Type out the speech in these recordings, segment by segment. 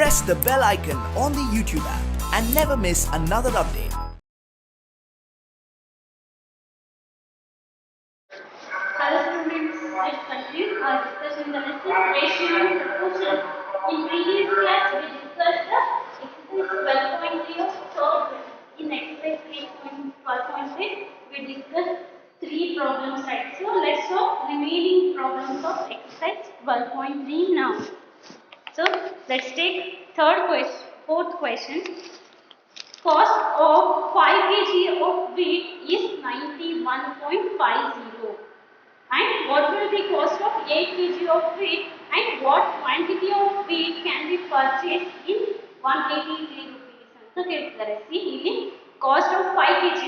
press the bell icon on the YouTube app and never miss another update. Hello students, let's continue our discussion in the lesson ratio and proportion. In previous class we discussed the exercise 12.0 third question. In exercise 3.12.6 we discussed 3 problems, right? So let's solve remaining problems of exercise 12.3 now. So let's take fourth question. Cost of 5 kg of wheat is 91.50. And what will be cost of 8 kg of wheat and what quantity of wheat can be purchased in 183 rupees ಅಂತ ಕೇಳ್ತಿದ್ದಾರೆ. See ಇಲ್ಲಿ cost of 5 kg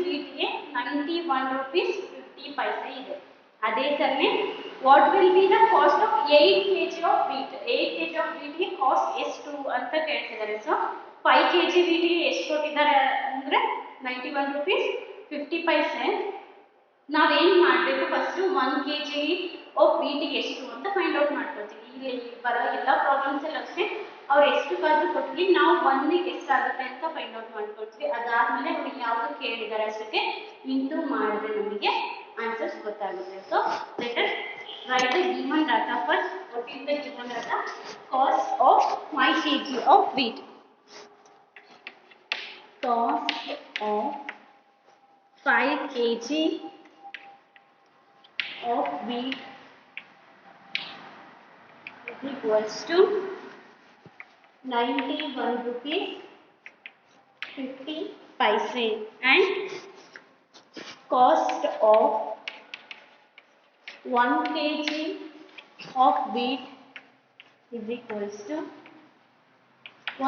wheat ಗೆ 91 rupees 50 paise ಇದೆ. ಅದೇ ತರನೇ what will be the cost of 8 kg of wheat? 8 kg of wheat ಗೆ cost ಎಷ್ಟು ಅಂತ ಕೇಳ್ತಿದ್ದಾರೆ. ಸೊ 5 kg wheat ಗೆ ಎಷ್ಟು ಕೊಟ್ಟಿದ್ದಾರೆ ಅಂದ್ರೆ 91 rupees 50 paise. ನಾವೇನು ಮಾಡಬೇಕು ಫಸ್ಟ್ 1 kg ಆಫ್ ವೀಟಿಗೆ ಎಷ್ಟು ಅಂತ ಫೈಂಡ್ ಔಟ್ ಮಾಡ್ಕೊಳ್ತೀವಿ. ಇಲ್ಲಿ ಬರೋ ಎಲ್ಲ ಪ್ರಾಬ್ಲಮ್ಸ್ ಎಲ್ಲ ಅಷ್ಟೇ ಅವ್ರು ಎಷ್ಟು ಕಾದ್ರು ಕೊಟ್ಟಿಗೆ ನಾವು 1 ಗೆ ಎಷ್ಟಾಗುತ್ತೆ ಅಂತ ಫೈಂಡ್ ಔಟ್ ಮಾಡ್ಕೊಳ್ತೀವಿ. ಅದಾದ್ಮೇಲೆ ಅವ್ರು ಯಾವುದು ಕೇಳಿದ್ದಾರೆ ಅಷ್ಟಕ್ಕೆ ಇಂಟು ಮಾಡಿದ್ರೆ ನಮಗೆ ಆನ್ಸರ್ಸ್ ಗೊತ್ತಾಗುತ್ತೆ. So let us write the given data first. What is the given data? Cost of 5 kg of wheat. Cost of 5 kg of wheat is equals to 91 rupees 50 paise and cost of 1 kg of wheat is equals to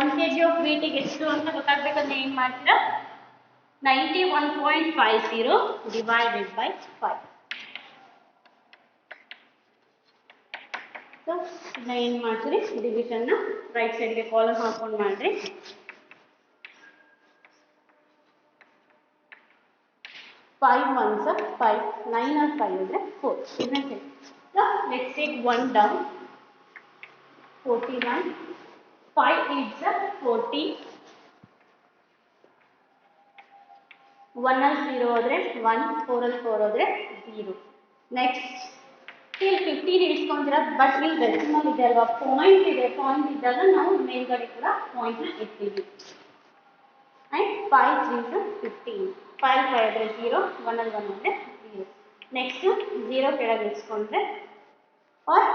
1 kg of wheat ಗೆ ಎಷ್ಟು ಅಂತ ಗೊತ್ತಾಗಬೇಕಂದ್ರೆ ಏನು ಮಾಡ್ತೀರಾ? 91.50 divided by 5. So ಇದನ್ನ ಏನು ಮಾಡ್ತೀರಿ? ಡಿವಿಷನ್ನ right ಸೈಡ್ಗೆ column ಹಾಕೊಂಡು ಮಾಡಿರಿ. 5 ones 5, 9 or 5 ಅಂದರೆ 4, isn't it? So let's take 1 down. 41. 5 8s 40. 1 ಅಲ್ಲಿ 0 ಹೋದರೆ 1, 4 ಅಲ್ಲಿ 4 ಹೋದರೆ 0. ನೆಕ್ಸ್ಟ್ ಇಲ್ಲಿ 15 ಇಳಿಸ್ಕೊಂತೀರ, ಬಟ್ ಇಲ್ಲಿ ಡೆಸಿಮಲ್ ಇದೆ ಅಲ್ವಾ, ಪಾಯಿಂಟ್ ಇದೆ. ಪಾಯಿಂಟ್ ಇದ್ದಾಗ ನಾವು ಮೇಲ್ಗಡೆ ಕೂಡ ಪಾಯಿಂಟ್ನ ಇಡ್ತೀವಿ. And 5 3s 15. 5 5 ಆದರೆ 0, 1 ಅಲ್ಲಿ 1 ಅಂದರೆ 0. ನೆಕ್ಸ್ಟು 0 ಕೆಳಗೆ ಇಳಿಸ್ಕೊಂಡ್ರೆ ಆರ್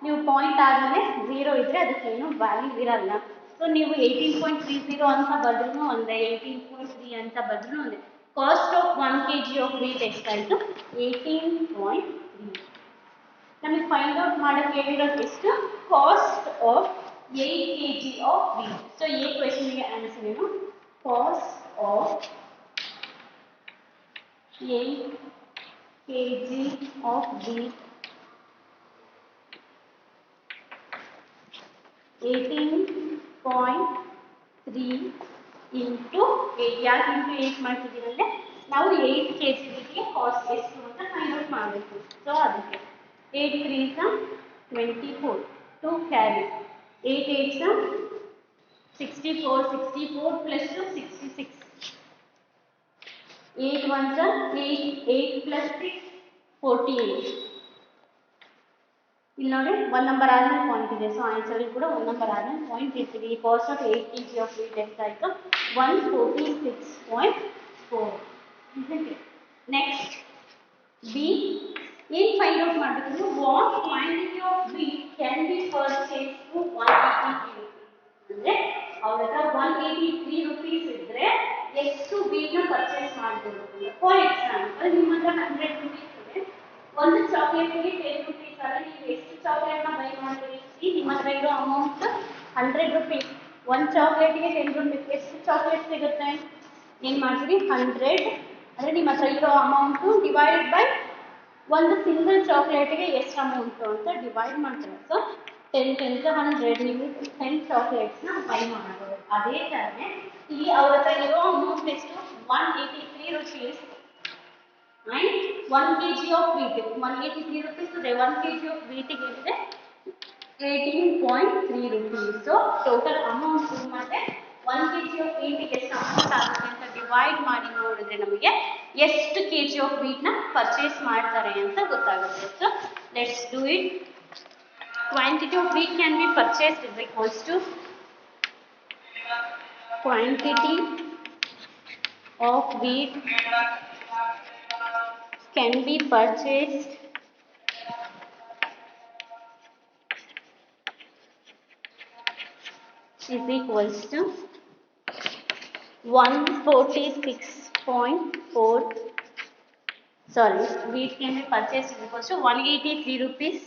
ನೀವು ಪಾಯಿಂಟ್ ಆದಮೇಲೆ 0 ಇದ್ದರೆ ಅದಕ್ಕೇನು ವ್ಯಾಲ್ಯೂ ಇರಲ್ಲ. ಸೊ ನೀವು 18.30 ಅಂತ ಬರೆದ್ರೂ ಒಂದೇ, 18.3 ಅಂತ ಬರೆದ್ರೂ ಒಂದೇ. Cost of 1 kg of wheat ಎಷ್ಟಾಯಿತು? 18.3. ನಮಗೆ ಫೈಂಡ್ ಔಟ್ ಮಾಡಕ್ಕೆ ಹೇಳಿರೋದು ಎಷ್ಟು? Cost of 8 kg of wheat. So ಈ ಕ್ವೆಶನ್ಗೆ ಆನ್ಸರ್ ಏನು? Cost of 8 kg of wheat 18.3 into 8. ಯಾಕೆ ಇಂಟು 8 ಮಾಡ್ತಿದ್ದೀವಿ ಅಂದರೆ ನಾವು 8 kg ವೀಟ್ಗೆ ಕಾಸ್ಟ್ ಎಷ್ಟು ಅಂತ ಫೈಂಡ್ ಔಟ್ ಮಾಡಬೇಕು. ಸೊ ಅದಕ್ಕೆ 8 3s 24, 2 carry, 8 8s 64, 64 plus 2 66, 8 1s 8, 8 plus 6 48. ಇಲ್ಲಿ ನೋಡಿ 1 ನಂಬರ್ ಆದ್ಮೇಲೆ ಪಾಯಿಂಟ್ ಇದೆ. ಸೊ ಆನ್ಸರ್ ಕೂಡ 1 ನಂಬರ್ ಆದ್ಮೇಲೆ ಪಾಯಿಂಟ್ ಇರ್ತೀವಿ. ಈ cost of 8 kg of wheat ಎಷ್ಟಾಯಿತು? 146.4. ನೆಕ್ಸ್ಟ್ ಬಿ ಏನು ಫೈಂಡ್ ಔಟ್ ಮಾಡಬೇಕು? What quantity of wheat can be purchase to 183 rupees. ಅಂದರೆ ಅವ್ರ ಹತ್ರ 183 rupees ಇದ್ದರೆ ಎಷ್ಟು ವೀಟ್ನ ಪರ್ಚೇಸ್ ಮಾಡ್ಬೋದು? ಫಾರ್ ಎಕ್ಸಾಂಪಲ್ ನಿಮ್ಮ ಹತ್ರ 100 rupees ಇದೆ, ಒಂದು ಚಾಕ್ಲೇಟ್ಗೆ 10 rupees ಆದರೆ ನೀವು ಎಷ್ಟು ಚಾಕ್ಲೇಟ್ನ ಬೈ ಮಾಡ್ತೀರಿ? ನಿಮ್ಮ ಹತ್ರ ಇರೋ ಅಮೌಂಟ್ 100 rupees, ಒಂದು ಚಾಕ್ಲೇಟ್ಗೆ 10 rupees, ಎಷ್ಟು ಚಾಕ್ಲೇಟ್ ಸಿಗುತ್ತೆ? ಏನು ಮಾಡ್ತೀರಿ? 100 ಅಂದರೆ ನಿಮ್ಮ ಹತ್ರ ಇರೋ ಅಮೌಂಟು ಡಿವೈಡೆಡ್ ಬೈ ಒಂದು ಸಿಂಗಲ್ ಚಾಕ್ಲೇಟ್ಗೆ ಎಷ್ಟು ಅಮೌಂಟು ಅಂತ ಡಿವೈಡ್ ಮಾಡ್ತಾರೆ. ಸೊ 10 10s 100, ನೀವು 10 ಚಾಕ್ಲೇಟ್ಸ್ನ ಬೈ ಮಾಡ್ಬೋದು. ಅದೇ ಥರನೇ ಇಲ್ಲಿ ಅವ್ರ ಹತ್ರ ಇರೋ ಅಮೌಂಟ್ ಎಷ್ಟು? 183 rupees and 1 kg of wheat. 183 rupees ಇದೆ. 1 kg of wheat ಗೆ ಇದೆ 18.3 rupees. So total amount ಮತ್ತೆ 1 kg of wheat ಗೆ ಎಷ್ಟು ಅಮೌಂಟ್ ಆಗುತ್ತೆ ಅಂತ ಡಿವೈಡ್ ಮಾಡಿ ನೋಡಿದ್ರೆ ನಮಗೆ ಎಷ್ಟು kg of wheat ನ ಪರ್ಚೇಸ್ ಮಾಡ್ತಾರೆ ಅಂತ ಗೊತ್ತಾಗುತ್ತೆ. So let's do it. Quantity of wheat can be purchased is equals to quantity of wheat can be purchased is equals to 146.4, sorry, wheat can be purchased is equals to 183 rupees.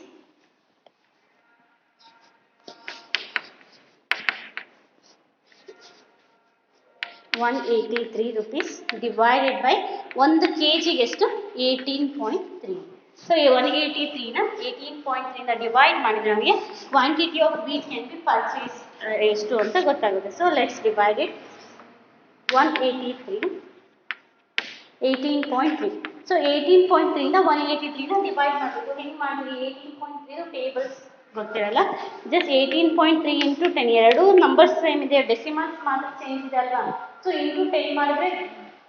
183 rupees divided by 1 kg ಎಷ್ಟು 18.3. So 183 ನ 18.3 ನ divide ಮಾಡಿದ್ರೆ ನಮಗೆ quantity of wheat can be purchase ಎಷ್ಟು ಅಂತ ಗೊತ್ತಾಗುತ್ತೆ. So let's divide it 183 18.3. So 18.3 ಇಂದ 183 ನ ಡಿವೈಡ್ ಮಾಡಬೇಕು. ಹೆಂಗೆ ಮಾಡಿದ್ರಿ? 18.3 ಟೇಬಲ್ಸ್ ಗೊತ್ತಿರಲ್ಲ, ಜಸ್ಟ್ 18.3 ಇಂಟು 10, ಎರಡು ನಂಬರ್ಸ್ ಸೇಮ್ ಇದೆ, ಡೆಸಿಮಲ್ಸ್ ಮಾತ್ರ ಚೇಂಜ್ ಇದೆ ಅಲ್ವಾ. ಸೊ ಇಂಟು 10 ಮಾಡಿದ್ರೆ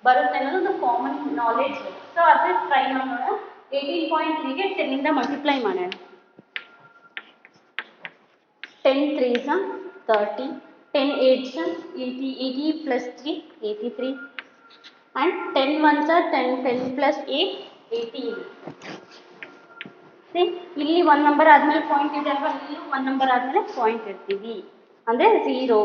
ಬರುತ್ತೆ ಅನ್ನೋದು ಒಂದು ಕಾಮನ್ ನಾಲೆಡ್ಜ್. ಸೊ ಅದೇ ಟ್ರೈ ಮಾಡೋಣ. 18.3ಗೆ 10 ಇಂದ ಮಲ್ಟಿಪ್ಲೈ ಮಾಡೋಣ. 10 3s 30, 10 8s 80 plus 3 83, and 10 1s 10, 10 plus 8 18. ಇಲ್ಲಿ 1 ನಂಬರ್ ಆದ್ಮೇಲೆ ಪಾಯಿಂಟ್ ಇದೆ ಅಲ್ವಾ, ಇಲ್ಲಿ 1 ನಂಬರ್ ಆದ್ಮೇಲೆ ಪಾಯಿಂಟ್ ಇರ್ತೀವಿ ಅಂದ್ರೆ 0.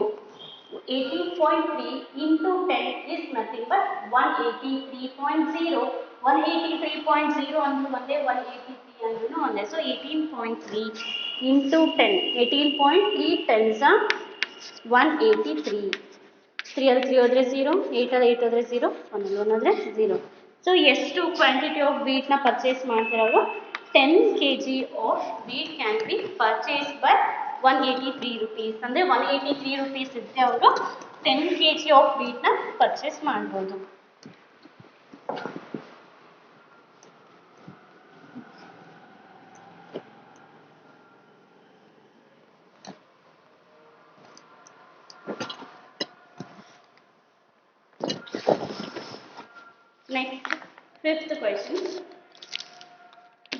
18.3 into 10 is nothing but 183.0. 183.0 ಅಂದ್ರೂ ಒಂದೇ, 183 ಅಂದ್ರೂ ಒಂದೇ. So 18.3 into 10, 18.3 10s 183. 3 ಅಲ್ಲಿ 3 ಹೋದ್ರೆ 0, 8 ಅಲ್ಲಿ 8 ಹೋದ್ರೆ 0, 1 ಅಲ್ಲಿ 1 ಹೋದ್ರೆ 0. ಸೊ ಎಷ್ಟು ಕ್ವಾಂಟಿಟಿ ಆಫ್ ವೀಟ್ ನ ಪರ್ಚೇಸ್ ಮಾಡ್ತಿರೋದು? 10 kg of wheat can be purchased by 183 rupees. ಅಂದ್ರೆ 183 rupees ಇದ್ರೆ ಅವರು 10 kg of wheat ನ ಪರ್ಚೇಸ್ ಮಾಡ್ಬೋದು. Next, fifth question.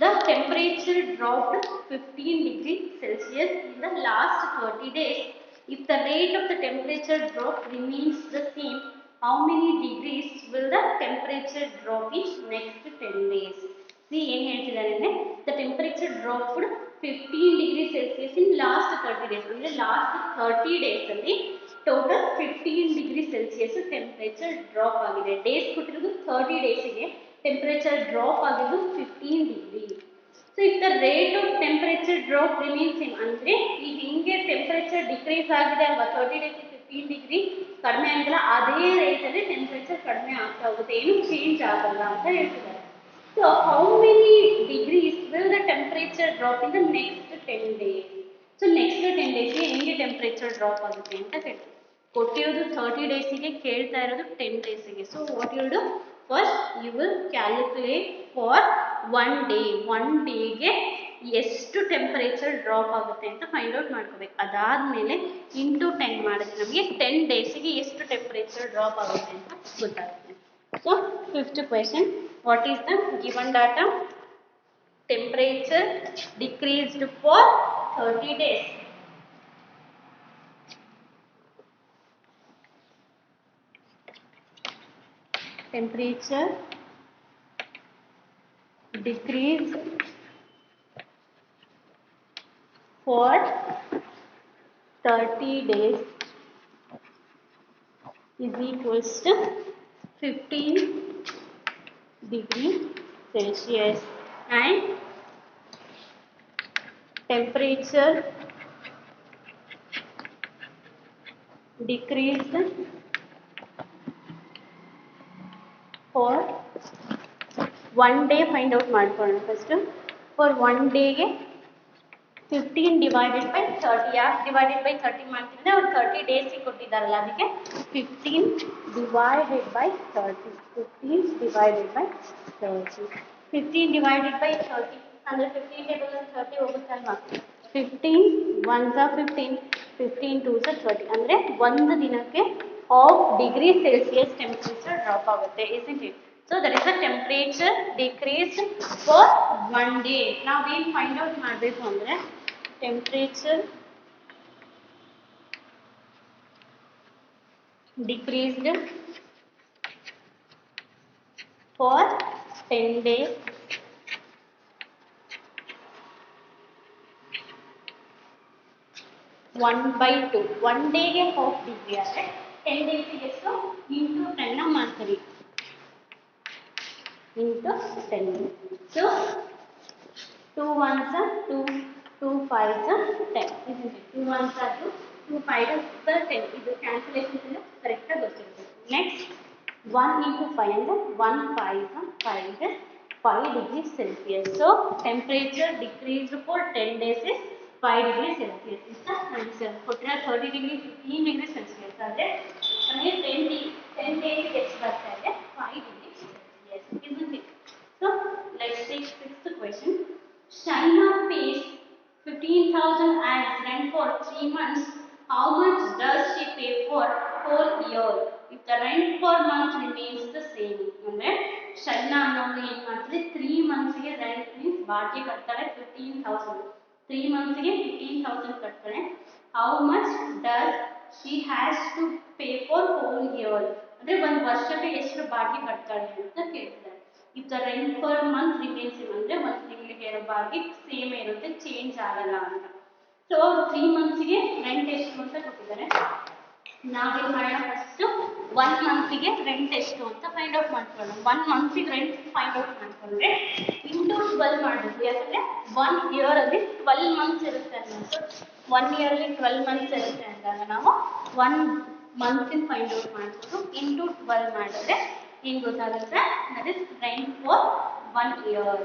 The temperature dropped 15 degrees Celsius in the last 30 days. If the rate of the temperature drop remains the same, how many degrees will the temperature drop in next 10 days? See, ಏನು ಹೇಳ್ತಿದ್ದಾರೆ ಅಂದರೆ the temperature dropped 15 degrees Celsius in last 30 days. ಅಂದರೆ last 30 days ಅಲ್ಲಿ total 15 degree Celsius temperature drop ಆಗಿದೆ. Days ಕೊಟ್ಟಿರೋದು 30 ಡೇಸಿಗೆ, temperature drop ಆಗಿದ್ದು 15 degree. So if the rate of temperature drop remains same, ಅಂದರೆ ಈಗ ಹಿಂಗೆ ಟೆಂಪರೇಚರ್ ಡಿಕ್ರೀಸ್ ಆಗಿದೆ ಅಲ್ವಾ, 30 ಡೇಸ್ 15 ಡಿಗ್ರಿ ಕಡಿಮೆ ಆಗಿಲ್ಲ, ಅದೇ ರೇಟಲ್ಲಿ ಟೆಂಪರೇಚರ್ ಕಡಿಮೆ ಆಗ್ತಾ ಹೋಗುತ್ತೆ, ಏನು ಚೇಂಜ್ ಆಗಲ್ಲ ಅಂತ ಹೇಳ್ತಿದ್ದಾರೆ. So how many degrees will the temperature drop in the next 10 days? So next 10 ಡೇಸ್ಗೆ ಹೆಂಗೆ ಟೆಂಪರೇಚರ್ ಡ್ರಾಪ್ ಆಗುತ್ತೆ ಅಂತ ಕೇಳ್ತೀವಿ. ಕೊಟ್ಟಿರೋದು 30 ಡೇಸಿಗೆ, ಕೇಳ್ತಾ ಇರೋದು 10 ಡೇಸಿಗೆ. So what you do? First you will calculate for 1 day. 1 ಡೇಗೆ ಎಷ್ಟು ಟೆಂಪರೇಚರ್ ಡ್ರಾಪ್ ಆಗುತ್ತೆ ಅಂತ ಫೈಂಡ್ ಔಟ್ ಮಾಡ್ಕೋಬೇಕು. ಅದಾದಮೇಲೆ ಇಂಟು 10 ಮಾಡಿದ್ರೆ ನಮಗೆ 10 ಡೇಸಿಗೆ ಎಷ್ಟು ಟೆಂಪರೇಚರ್ ಡ್ರಾಪ್ ಆಗುತ್ತೆ ಅಂತ ಗೊತ್ತಾಗುತ್ತೆ. So fifth question, what is the given data? Temperature decreased for 30 days. Temperature decrease for 30 days is equals to 15 degree Celsius, and temperature decreased for 1 day. Find out ಮಾಡ್ಕೊಳ್ಳೋಣ first. For 1 ಡೇಗೆ 15 divided by 30. ಯಾಕೆ divided by 30 ಮಾಡ್ತೀವಿ ಅಂದರೆ ಅವ್ರು 30 ಡೇಸಿಗೆ ಕೊಟ್ಟಿದ್ದಾರಲ್ಲ, ಅದಕ್ಕೆ 15 divided by 30. 15 divided by 30. 15 divided by 30 ಅಂದರೆ 15 table 30 ಹೋಗುತ್ತಲ್ವಾ. 15 1s are 15, 15 2s are 30 ಅಂದರೆ ಒಂದು ದಿನಕ್ಕೆ half degree Celsius temperature drop ಆಗುತ್ತೆ, isn't it? So that is the temperature decreased for one day. ನಾವೇನು ಫೈಂಡ್ ಔಟ್ ಮಾಡಬೇಕು ಅಂದರೆ temperature decreased for 10 days one by two. One ಡೇಗೆ half degree ಆದರೆ 10 ಡೇಸಿಗೆ ಎಷ್ಟು ಇಂಟು 10 ಮಾಡ್ತೀವಿ, into 10. So 2 1s are 2, 2 5s are 10, isn't it? 2 1s are 2, 2 5s are 10. ಇದು calculation ಕರೆಕ್ಟಾಗಿ ಗೊತ್ತಿರಬೇಕು. ನೆಕ್ಸ್ಟ್ 1 into 5 ಅಂದರೆ 1 5 5 is 5 degrees Celsius. So temperature decreased for 10 days is 5 degrees Celsius. It's a 30 degree 15 degrees Celsius ಆದರೆ 10 days ಎಷ್ಟು ಬರ್ತಾ ಇದೆ 5 degrees Celsius, isn't it? So let's take sixth question. China pays 15,000 as rent for 3 months. How much does she pay for whole year if the rent per month remains the same? ಅಂದ್ರೆ ಶೈನಾ ಅನ್ನೋದು ಏನು ಮಾಡ್ತಾರೆ 3 ಮಂತ್ಸ್ಗೆ rent means ಬಾಡಿಗೆ ಕಟ್ತಾರೆ 15,000. 3 ಮಂತ್ಸ್ಗೆ 15,000 ಕಟ್ತಾರೆ. How much does she has to pay for whole year? ಅಂದ್ರೆ ಒಂದು ವರ್ಷಕ್ಕೆ ಎಷ್ಟು ಬಾಡಿಗೆ ಕಟ್ತಾಳೆ ಅಂತ ಕೇಳ್ತಾರೆ. If the rent per month remains same ಅಂದ್ರೆ ಒಂದು ತಿಂಗಳಿಗೆ ಇರೋ ಬಾಡಿಗೆ ಸೇಮ್ ಇರುತ್ತೆ, ಚೇಂಜ್ ಆಗಲ್ಲ ಅಂತ. ಸೊ 3 ಮಂತ್ಸ್ಗೆ ರೆಂಟ್ ಎಷ್ಟು ಅಂತ ಕೊಟ್ಟಿದ್ದಾರೆ. ನಾವೇನು ಮಾಡೋಣ ಫಸ್ಟ್ 1 ಮಂತ್ಗೆ ರೆಂಟ್ ಎಷ್ಟು ಅಂತ ಫೈಂಡ್ ಔಟ್ ಮಾಡ್ಕೊಳ್ಳೋಣ. 1 ಮಂತ್ಗೆ ರೆಂಟ್ ಫೈಂಡ್ ಔಟ್ ಮಾಡ್ಕೊಂಡ್ರೆ ಇಂಟು 12 ಮಾಡಬೇಕು, ಯಾಕಂದರೆ 1 ಇಯರಲ್ಲಿ 12 ಮಂತ್ಸ್ ಇರುತ್ತೆ ಅನ್ನೋದು. 1 ಇಯರಲ್ಲಿ 12 ಮಂತ್ಸ್ ಇರುತ್ತೆ ಅಂದಾಗ ನಾವು 1 ಮಂತಿನ ಫೈಂಡ್ ಔಟ್ ಮಾಡ್ಕೊಂಡು ಇಂಟು 12 ಮಾಡಿದ್ರೆ ಏನು ಗೊತ್ತಾಗುತ್ತೆ, that is rent for 1 year.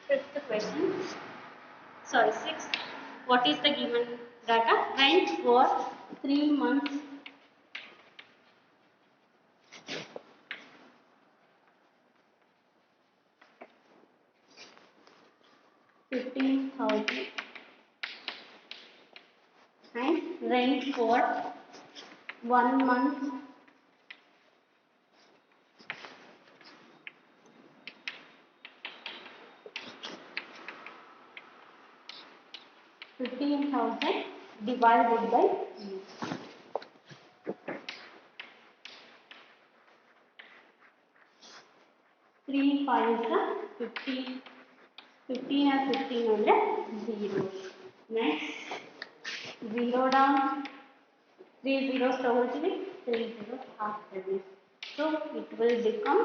Fifth question, sorry 6th, what is the given data? Rent for 3 months $15,000 and rent for 1 month $15,000 divided by 3 5s are 15, 15 and 15 ಅಂದರೆ 0. Next 0 down, 3 zeros ತಗೊಳ್ತೀವಿ, 3 zeros ಹಾಕ್ತೀವಿ. So it will become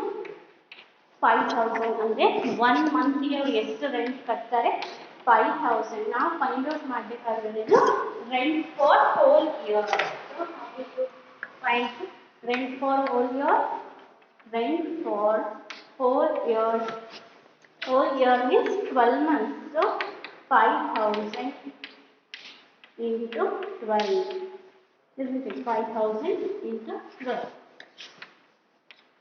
5,000 ಅಂದರೆ 1 ಮಂತ್ಗೆ ಅವ್ರು ಎಷ್ಟು rent ಕಟ್ತಾರೆ 5,000. ನಾವು find out ಮಾಡಬೇಕಾಗಿರೋದು rent for whole year. So find rent for whole year. Rent for whole year. Whole year means 12 months. So 5,000 into 12. Isn't it? 5,000 into 12.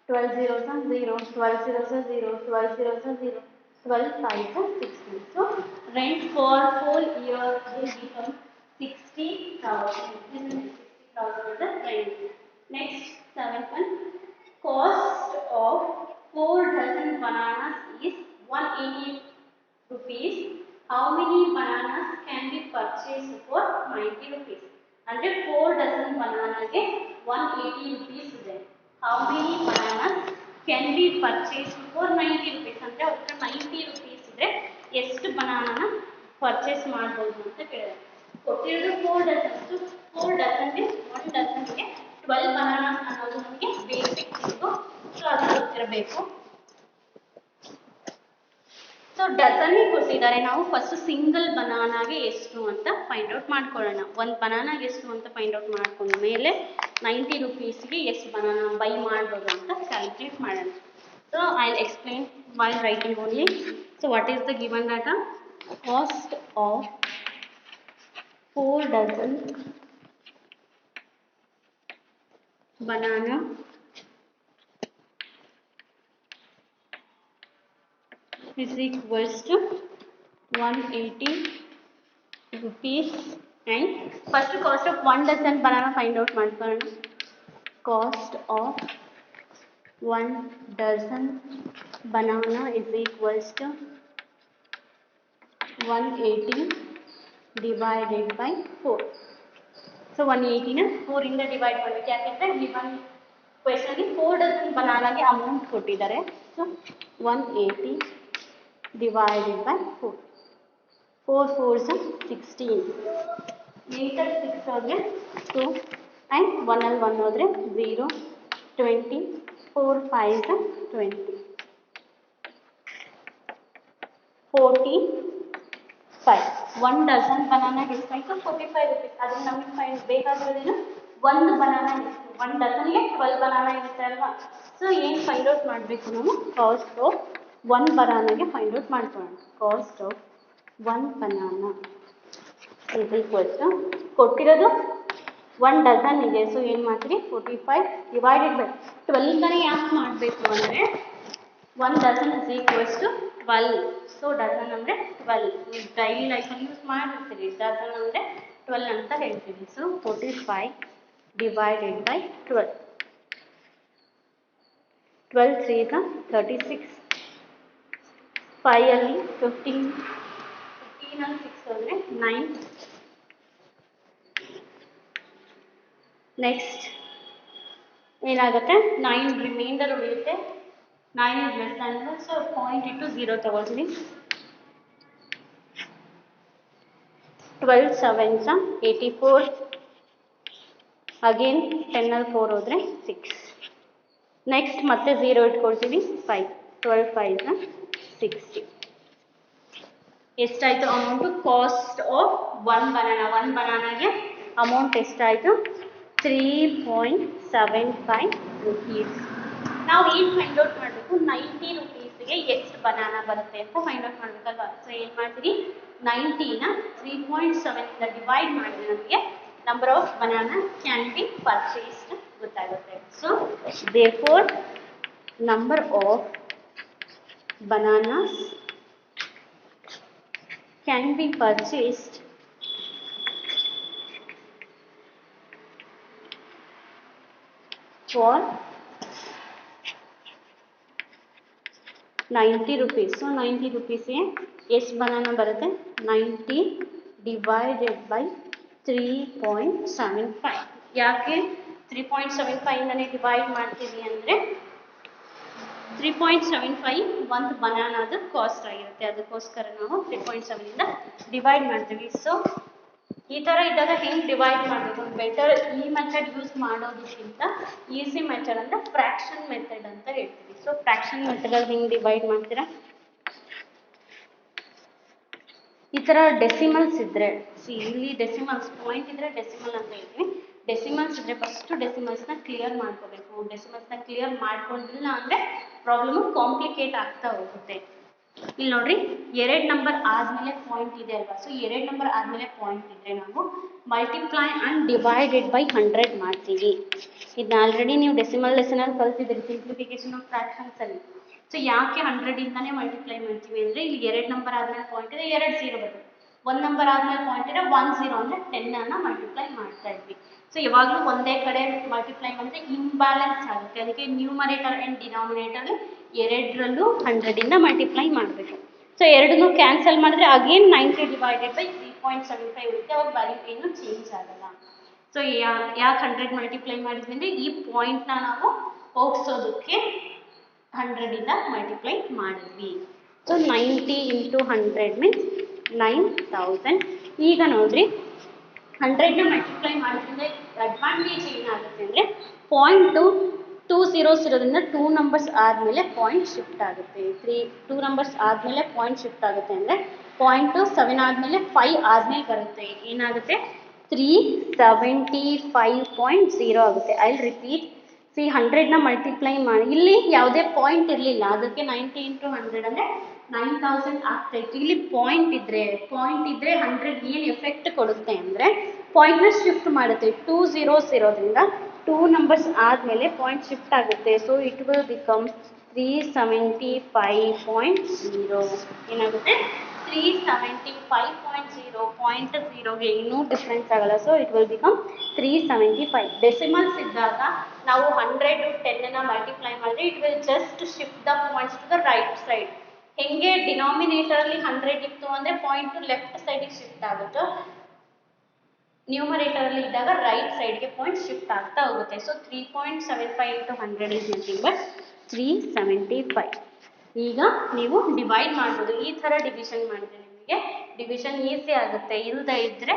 12 zeros are 0. 12 zeros are 0. 12 zeros are 0. 12 5s are 16. So rent for whole year will become 60,000. Isn't it? 60,000 is the rent. Next 7th one. Cost of 4 dozen bananas is 180 rupees. How many bananas can be purchased for 90 rupees? Under 4 dozen bananas get 180 rupees ಇದೆ. How many bananas can be purchased for 90 rupees? ಅಂದ್ರೆ ಒಟ್ಟು 90 rupees ಇದ್ರೆ ಎಷ್ಟು ಬನಾನಾನ purchase ಮಾಡ್ಬೋದು ಅಂತ ಕೇಳಿದ್ರೆ ಕೊಟ್ಟಿರೋದು 4 dozen. 4 ಡಜನ್ಗೆ 1 ಡಜನ್ಗೆ 12 bananas ಅನ್ನೋದು ನಮಗೆ ಬೇಸಿಕ್ ಇತ್ತು. ಸೊ ಅದು ಗೊತ್ತಿರಬೇಕು. ಸೊ ಡಜನ್ ಕೊಟ್ಟಿದ್ದಾರೆ, ನಾವು ಫಸ್ಟ್ ಸಿಂಗಲ್ ಬನಾನಾಗೆ ಎಷ್ಟು ಅಂತ ಫೈಂಡ್ ಔಟ್ ಮಾಡ್ಕೊಳ್ಳೋಣ. ಒಂದು ಬನಾನಾಗೆ ಎಷ್ಟು ಅಂತ ಫೈಂಡ್ ಔಟ್ ಮಾಡ್ಕೊಂಡ ಮೇಲೆ 90 rupeesಗೆ ಎಷ್ಟು ಬನಾನಾ ಬೈ ಮಾಡ್ಬೋದು ಅಂತ ಕ್ಯಾಲ್ಕುಲೇಟ್ ಮಾಡೋಣ. So I will explain while writing only. So what is the given data? Cost of 4 dozen banana is equals to 180 rupees. And first cost of 1 dozen banana find out ಮಾಡ್ಕೊಳ್ಳೋಣ. Cost of 1 dozen banana is equals to 180 divided by 4. So 180 ನ 4 ಇಂದ divide ಮಾಡಬೇಕು. ಯಾಕೆಂದ್ರೆ given question ಅಲ್ಲಿ 4 dozen ಬನಾನಾಗೆ amount ಕೊಟ್ಟಿದ್ದಾರೆ. So 180 divided by 4. 4 4s are 16. 8 ಅಲ್ಲಿ 6 ಹೋದ್ರೆ 2 and 1 ಅಲ್ಲಿ 1 ಹೋದ್ರೆ 0. 20. 4 5s are 20. 45. 1 dozen banana ಎಷ್ಟಾಯ್ತು 45 rupees. ಅದನ್ನ ನಮಗೆ ಫೈಂಡ್ ಬೇಕಾಗಿರೋದೇನು ಒಂದು ಬನಾನಾ ಎಷ್ಟು 1 ಡಜನ್ಗೆ 12 ಬನಾನಾ ಇರುತ್ತೆ ಅಲ್ವಾ. ಸೊ ಏನು ಫೈಂಡ್ ಔಟ್ ಮಾಡಬೇಕು ನಾವು ಕಾಸ್ಟ್ ಆಫ್ 1 ಬನಾನಾಗೆ ಫೈಂಡ್ ಔಟ್ ಮಾಡ್ಕೊಳ್ಳೋಣ. Cost of 1 banana is equal to ಕೊಟ್ಟಿರೋದು 1 ಡಜನ್ ಇದೆ. ಸೊ ಏನು ಮಾಡ್ತೀರಿ 45 ಡಿವೈಡೆಡ್ ಬೈ 12 ಇಂದಾನೆ ಯಾಕೆ ಮಾಡಬೇಕು ಅಂದರೆ 1 dozen is equals to 12. So dozen ಅಂದರೆ 12. ನೀವು ಡೈಲಿ ಲೈಫಲ್ಲಿ ಯೂಸ್ ಮಾಡಿರ್ತೀರಿ. ಡಜನ್ ಅಂದರೆ 12 ಅಂತ ಹೇಳ್ತೀವಿ. So 45 divided by 12. 12 3s are 36. 5 ಅಲ್ಲಿ 15 ಅಲ್ಲಿ 6 ಹೋದರೆ 9. ನೆಕ್ಸ್ಟ್ ಏನಾಗುತ್ತೆ 9 ರಿಮೈಂಡರ್ ಉಳಿಯುತ್ತೆ. 9 is less than 1, so point into 0 ತಗೊಳ್ತೀನಿ. 12 7s are 84. ಅಗೇನ್ 10 ಅಲ್ಲಿ 4 ಹೋದರೆ 6. ನೆಕ್ಸ್ಟ್ ಮತ್ತೆ 0 ಇಟ್ಕೊಳ್ತೀವಿ 5. 12 5s are 60. ಎಷ್ಟಾಯಿತು ಅಮೌಂಟು ಕಾಸ್ಟ್ ಆಫ್ 1 ಬನಾನಾ. 1 ಬನಾನಾಗೆ ಅಮೌಂಟ್ ಎಷ್ಟಾಯಿತು 3.75 rupees. ನಾವು ಏನು ಫೈಂಡ್ ಔಟ್ ಮಾಡಬೇಕು 90 rupeesಗೆ ಎಷ್ಟು ಬನಾನಾ ಬರುತ್ತೆ ಅಂತ ಫೈಂಡ್ ಔಟ್ ಮಾಡಬೇಕಲ್ವಾ. ಸೊ ಏನು ಮಾಡ್ತೀವಿ 90ನ 3.7 ಇಂದ ಡಿವೈಡ್ ಮಾಡಿದ್ರೆ ನಮಗೆ number of banana can be purchased ಗೊತ್ತಾಗುತ್ತೆ. So therefore number of bananas can be purchased for 90 rupees. So 90 rupees ಗೆ ಎಷ್ಟು ಬನಾನಾ ಬರುತ್ತೆ 90 divided by 3.75. ಯಾಕೆ 3.75 ಇಂದನೇ ಡಿವೈಡ್ ಮಾಡ್ತೀವಿ ಅಂದರೆ 3.75 ಒಂದು ಬನಾನಾದ ಕಾಸ್ಟ್ ಆಗಿರುತ್ತೆ. ಅದಕ್ಕೋಸ್ಕರ ನಾವು 3.7 ಇಂದ ಡಿವೈಡ್ ಮಾಡ್ತೀವಿ. ಸೊ ಈ ಥರ ಇದ್ದಾಗ ಹೆಂಗೆ ಡಿವೈಡ್ ಮಾಡಬೇಕು ಬೆಟರ್ ಈ ಮೆಥಡ್ ಯೂಸ್ ಮಾಡೋದಕ್ಕಿಂತ ಈಸಿ ಮೆಥಡ್ ಅಂದರೆ ಫ್ರ್ಯಾಕ್ಷನ್ ಮೆಥಡ್ ಅಂತ ಹೇಳ್ತೀವಿ. ಸೊ ಫ್ರ್ಯಾಕ್ಷನ್ ಮೆಥಡಲ್ಲಿ ಹೆಂಗೆ ಡಿವೈಡ್ ಮಾಡ್ತೀರಾ ಈ ಥರ ಡೆಸಿಮಲ್ಸ್ ಇದ್ದರೆ ಇಲ್ಲಿ ಡೆಸಿಮಲ್ಸ್ ಪಾಯಿಂಟ್ ಇದ್ದರೆ ಡೆಸಿಮಲ್ ಅಂತ ಹೇಳ್ತೀವಿ. ಡೆಸಿಮಲ್ಸ್ ಇದ್ದರೆ ಫಸ್ಟು ಡೆಸಿಮಲ್ಸ್ನ ಕ್ಲಿಯರ್ ಮಾಡ್ಕೋಬೇಕು. ಡೆಸಿಮಲ್ಸ್ನ ಕ್ಲಿಯರ್ ಮಾಡ್ಕೊಂಡಿಲ್ಲ ಅಂದರೆ ಪ್ರಾಬ್ಲಮು ಕಾಂಪ್ಲಿಕೇಟ್ ಆಗ್ತಾ ಹೋಗುತ್ತೆ. ಇಲ್ಲಿ ನೋಡ್ರಿ 2 ನಂಬರ್ ಆದಮೇಲೆ ಪಾಯಿಂಟ್ ಇದೆ ಅಲ್ವಾ. ಸೊ 2 ನಂಬರ್ ಆದಮೇಲೆ ಪಾಯಿಂಟ್ ಇದ್ದರೆ ನಾವು ಮಲ್ಟಿಪ್ಲೈ ಆ್ಯಂಡ್ ಡಿವೈಡೆಡ್ ಬೈ 100 ಮಾಡ್ತೀವಿ. ಇದನ್ನ ಆಲ್ರೆಡಿ ನೀವು ಡೆಸಿಮಲ್ ಲೆಸನಲ್ಲಿ ಕಲ್ತಿದ್ದೀರಿ ಸಿಂಪ್ಲಿಫಿಕೇಶನ್ ಆಫ್ ಫ್ರ್ಯಾಕ್ಷನ್ಸಲ್ಲಿ. ಸೊ ಯಾಕೆ 100 ಇಂದಾನೇ ಮಲ್ಟಿಪ್ಲೈ ಮಾಡ್ತೀವಿ ಅಂದರೆ ಇಲ್ಲಿ 2 ನಂಬರ್ ಆದಮೇಲೆ ಪಾಯಿಂಟ್ ಇದೆ 2 0 ಬರುತ್ತೆ. 1 ನಂಬರ್ ಆದಮೇಲೆ ಪಾಯಿಂಟ್ ಇದೆ 1 0 ಅಂದರೆ 10 ಅನ್ನು ಮಲ್ಟಿಪ್ಲೈ ಮಾಡ್ತಾ ಇದ್ವಿ. ಸೊ ಯಾವಾಗಲೂ ಒಂದೇ ಕಡೆ ಮಲ್ಟಿಪ್ಲೈ ಮಾಡಿದ್ರೆ ಇಂಬ್ಯಾಲೆನ್ಸ್ ಆಗುತ್ತೆ. ಅದಕ್ಕೆ ನ್ಯೂಮರೇಟರ್ ಆ್ಯಂಡ್ ಡಿನಾಮಿನೇಟರ್ ಎರಡರಲ್ಲೂ 100 ಇಂದ ಮಲ್ಟಿಪ್ಲೈ ಮಾಡಬೇಕು. ಸೊ ಎರಡನ್ನೂ ಕ್ಯಾನ್ಸಲ್ ಮಾಡಿದ್ರೆ ಅಗೇನ್ 90 ಡಿವೈಡೆಡ್ ಬೈ 3.75 ಇರುತ್ತೆ. ಅವಾಗ ವ್ಯಾಲ್ಯೂ ಏನು ಚೇಂಜ್ ಆಗಲ್ಲ. ಸೊ ಯಾಕೆ 100 ಮಲ್ಟಿಪ್ಲೈ ಮಾಡಿದ್ವಿ ಅಂದರೆ ಈ ಪಾಯಿಂಟ್ನ ನಾವು ಹೋಗ್ಸೋದಕ್ಕೆ 100 ಇಂದ ಮಲ್ಟಿಪ್ಲೈ ಮಾಡಿದ್ವಿ. So 90 into 100 means 9000. ಈಗ ನೋಡ್ರಿ 100ನ ಮಲ್ಟಿಪ್ಲೈ ಮಾಡೋದ್ರಿಂದ ಅಡ್ವಾಂಟೇಜ್ ಏನಾಗುತ್ತೆ ಅಂದರೆ ಪಾಯಿಂಟು 2 zeros ಇರೋದ್ರಿಂದ 2 ನಂಬರ್ಸ್ ಆದಮೇಲೆ ಪಾಯಿಂಟ್ ಶಿಫ್ಟ್ ಆಗುತ್ತೆ. 2 ನಂಬರ್ಸ್ ಆದಮೇಲೆ ಪಾಯಿಂಟ್ ಶಿಫ್ಟ್ ಆಗುತ್ತೆ ಅಂದರೆ ಪಾಯಿಂಟು 7 ಆದಮೇಲೆ 5 ಆದಮೇಲೆ ಬರುತ್ತೆ. ಏನಾಗುತ್ತೆ 375.0 ಆಗುತ್ತೆ. I will repeat. ಸಿ 100ನ ಮಲ್ಟಿಪ್ಲೈ ಮಾಡಿ ಇಲ್ಲಿ ಯಾವುದೇ ಪಾಯಿಂಟ್ ಇರಲಿಲ್ಲ. ಅದಕ್ಕೆ 90 into 100 ಅಂದರೆ 9000 ಆಗ್ತಾಯಿತ್ತು. ಇಲ್ಲಿ ಪಾಯಿಂಟ್ ಇದ್ದರೆ 100 ಏನು ಎಫೆಕ್ಟ್ ಕೊಡುತ್ತೆ ಅಂದರೆ ಪಾಯಿಂಟ್ನ ಶಿಫ್ಟ್ ಮಾಡುತ್ತೆ. 2 zeros ಇರೋದ್ರಿಂದ 2 ನಂಬರ್ಸ್ ಆದಮೇಲೆ ಪಾಯಿಂಟ್ ಶಿಫ್ಟ್ ಆಗುತ್ತೆ. So it will become 375.0. ಏನಾಗುತ್ತೆ 375.0 ಇನ್ನೂ ಡಿಫ್ರೆನ್ಸ್ ಆಗಲ್ಲ. So it will become 375. Decimals ಇದ್ದಾಗ ನಾವು 100 10ನ ಮಲ್ಟಿಪ್ಲೈ ಮಾಡಿದ್ರೆ it will just shift the points to the right side. ಹೆಂಗೆ ಡಿನಾಮಿನೇಟರಲ್ಲಿ 100 ಇತ್ತು ಅಂದರೆ ಪಾಯಿಂಟ್ ಲೆಫ್ಟ್ ಸೈಡಿಗೆ ಶಿಫ್ಟ್ ಆಗುತ್ತೋ, ನ್ಯೂಮರೇಟರಲ್ಲಿ ಇದ್ದಾಗ ರೈಟ್ ಸೈಡ್ಗೆ ಪಾಯಿಂಟ್ ಶಿಫ್ಟ್ ಆಗ್ತಾ ಹೋಗುತ್ತೆ. So 3.75 into 100 is nothing but 375. ಈಗ ನೀವು ಡಿವೈಡ್ ಮಾಡ್ಬೋದು. ಈ ಥರ ಡಿವಿಷನ್ ಮಾಡಿದ್ರೆ ನಿಮಗೆ ಡಿವಿಷನ್ ಈಸಿ ಆಗುತ್ತೆ. ಇಲ್ಲದೆ ಇದ್ದರೆ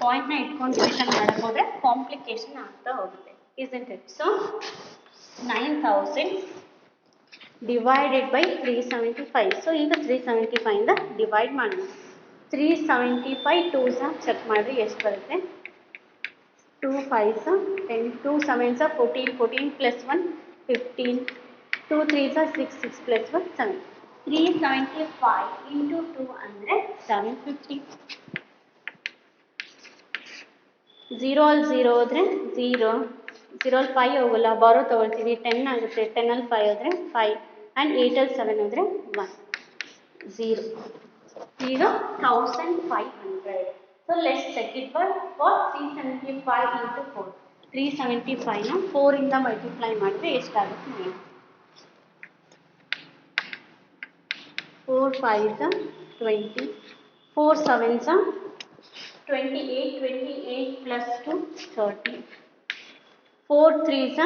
ಪಾಯಿಂಟ್ನ ಇಟ್ಕೊಂಡು ಡಿವಿಷನ್ ಮಾಡಕ್ಕೆ ಹೋದರೆ ಕಾಂಪ್ಲಿಕೇಶನ್ ಆಗ್ತಾ ಹೋಗುತ್ತೆ. Isn't it? So 9000 divided by 375. So ಈಗ 375ಇಂದ ಡಿವೈಡ್ ಮಾಡೋಣ. 375 2s ಚೆಕ್ ಮಾಡಿರಿ ಎಷ್ಟು ಬರುತ್ತೆ. 2 5s 10, 2 7s 14, 14 plus 1 15, 2 3s 6, 6 plus 1 7. 375 into 2 ಅಂದರೆ 750. 0 ಅಲ್ಲಿ 0 ಹೋದರೆ 0, 0 ಅಲ್ಲಿ 5 ಹೋಗಲ್ಲ, ಬಾರೋ ತೊಗೊಳ್ತೀವಿ, 10 ಆಗುತ್ತೆ. 10 ಅಲ್ಲಿ 5 ಹೋದರೆ 5 ಆ್ಯಂಡ್ 8 ಅಲ್ಲಿ 7 ಹೋದರೆ 1, 0. ಈಗ 1500. So let's check it for 375 into 4. 375ನ 4ಇಂದ multiply ಮಾಡಿದ್ರೆ ಎಷ್ಟಾಗುತ್ತೆ ನೋಡಿ. 4 5s 20, 4 7s 28, 28 plus 2 30, 4 3s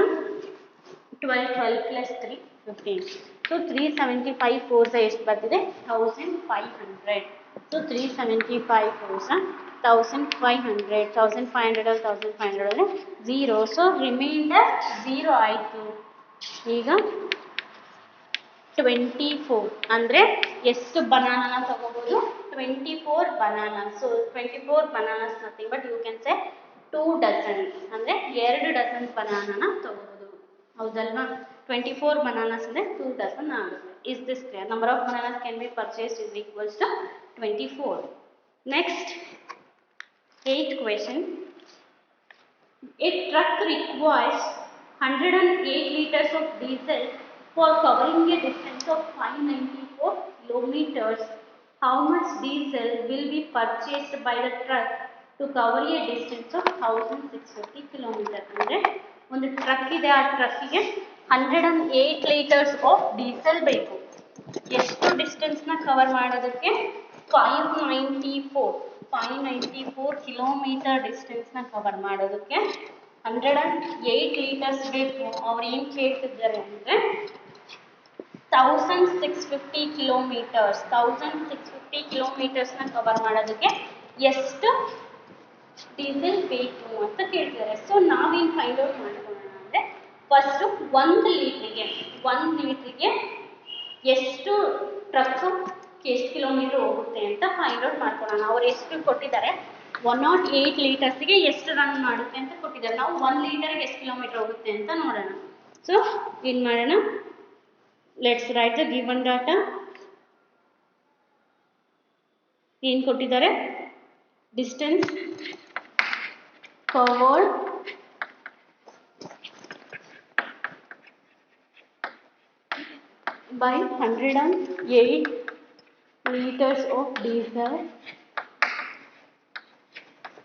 12, 12 plus 3 15. So 375 4s ಎಷ್ಟು ಬರ್ತಿದೆ? 1500. So 375 4s 1500. 1500 ಅಲ್ಲಿ 1500 ಅಂದರೆ 0. ಸೊ ರಿಮೈಂಡರ್ 0 ಆಯಿತು. ಈಗ 24 ಅಂದರೆ ಎಷ್ಟು ಬನಾನನ ತಗೋಬೋದು? 24 banana. So 24 bananas nothing but you can say 2 dozens ಅಂದರೆ 2 ಡಜನ್ ಬನಾನನ ತಗೋಬೋದು. ಹೌದಲ್ವಾ? 24 bananas ಅಂದರೆ 2 dozen ಆಗುತ್ತೆ. Is this clear? Number of bananas can be purchased is equals to 24. Next, 8th question. A truck requires 108 liters of diesel for covering a distance of 594 kilometers. How much diesel will be purchased by the truck to cover a distance of 1650 kilometers? ಅಂದರೆ ಒಂದು truck ಇದೆ, ಆ ಟ್ರಕ್ಕಿಗೆ 108 litres of diesel ಬೇಕು. ಎಷ್ಟು ಡಿಸ್ಟೆನ್ಸ್ನ cover ಮಾಡೋದಕ್ಕೆ? 594 kilometre ಡಿಸ್ಟೆನ್ಸ್ನ cover ಮಾಡೋದಕ್ಕೆ 108 litres ಬೇಕು. ಅವ್ರು ಏನು ಕೇಳ್ತಿದ್ದಾರೆ ಅಂದರೆ 1650 ಕಿಲೋಮೀಟರ್ಸ್. 1650 ಕಿಲೋಮೀಟರ್ಸ್ನ ಕವರ್ ಮಾಡೋದಕ್ಕೆ ಎಷ್ಟು ಡೀಸೆಲ್ ಬೇಕು ಅಂತ ಕೇಳ್ತಿದ್ದಾರೆ. ಸೊ ನಾವೇನು ಫೈಂಡ್ ಔಟ್ ಮಾಡ್ಕೊಳ್ಳೋಣ ಅಂದರೆ, ಫಸ್ಟು 1 ಲೀಟ್ರಿಗೆ ಎಷ್ಟು ಟ್ರಕ್ಕು ಎಷ್ಟು ಕಿಲೋಮೀಟರ್ ಹೋಗುತ್ತೆ ಅಂತ ಫೈಂಡ್ ಔಟ್ ಮಾಡ್ಕೊಳ್ಳೋಣ. ಅವ್ರು ಎಷ್ಟು ಕೊಟ್ಟಿದ್ದಾರೆ? 108 ಲೀಟರ್ಸ್ಗೆ ಎಷ್ಟು ರನ್ ಮಾಡುತ್ತೆ ಅಂತ ಕೊಟ್ಟಿದ್ದಾರೆ. ನಾವು 1 ಲೀಟರ್ಗೆ ಎಷ್ಟು ಕಿಲೋಮೀಟರ್ ಹೋಗುತ್ತೆ ಅಂತ ನೋಡೋಣ. ಸೊ ಏನು ಮಾಡೋಣ? Let's right the given data. ಏನು ಕೊಟ್ಟಿದ್ದಾರೆ? Distance covered by 108 liters of diesel.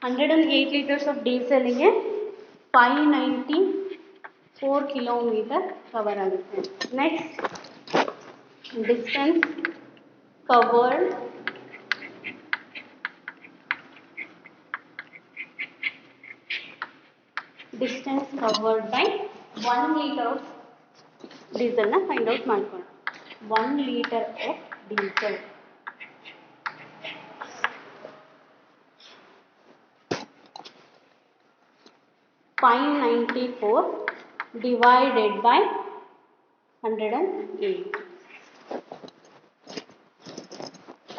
108 liters of diesel ಗೆ 594 ಕಿಲೋಮೀಟರ್ ಕವರ್ ಆಗುತ್ತೆ. Next, distance covered by 1 liter of ಡೀಸೆಲ್ನ ಫೈಂಡ್ ಔಟ್ ಮಾಡ್ಕೊಳ್ಳೋಣ. 1 litre of diesel $594 divided by 108.